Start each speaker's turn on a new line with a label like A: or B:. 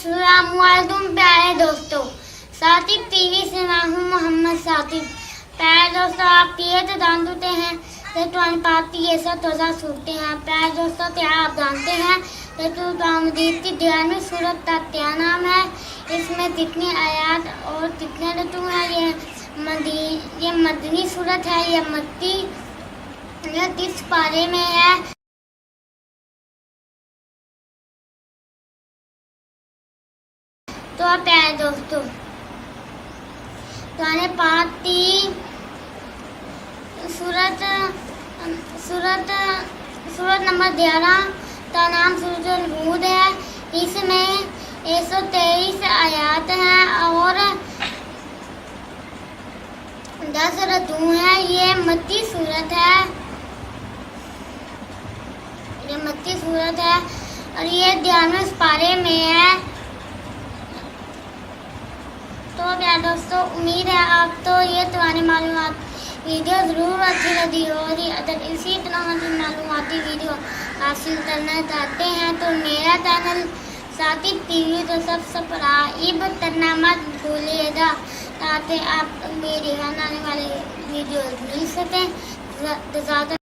A: अस्सलामुअलैकुम प्यारे दोस्तों, सातिब टीवी से मैं हूँ मोहम्मद सातिब। प्यारे दोस्तों, आप ये तो जानते हैं कि कुरान पाक की ये सब तोज़ा सूरतें हैं। प्यारे दोस्तों, क्या आप जानते हैं कि कुरान मजीद की 11वीं सूरत का क्या नाम है? इसमें कितनी आयत और कितने रकू हैं? ये मदनी सूरत है, ये मक्की, ये 30 पारे में है। तो प्यारे दोस्तों, कुरान पाक की सूरत नंबर 11 का नाम सूरत हूद है। इसमें 123 आयत हैं और 10 रकू हैं। ये मक्की सूरत है, और ये 11वें पारे में है। तो क्या दोस्तों, उम्मीद है आपको ये तुम्हारी मालूमात वीडियो ज़रूर अच्छी लगी होगी। अगर इसी तरह की मालूमाती वीडियो हासिल करना चाहते हैं तो मेरा चैनल सातिब टीवी को सब्सक्राइब करना मत भूलिएगा, ताकि आप मेरी आने वाले वीडियो मिल सकें।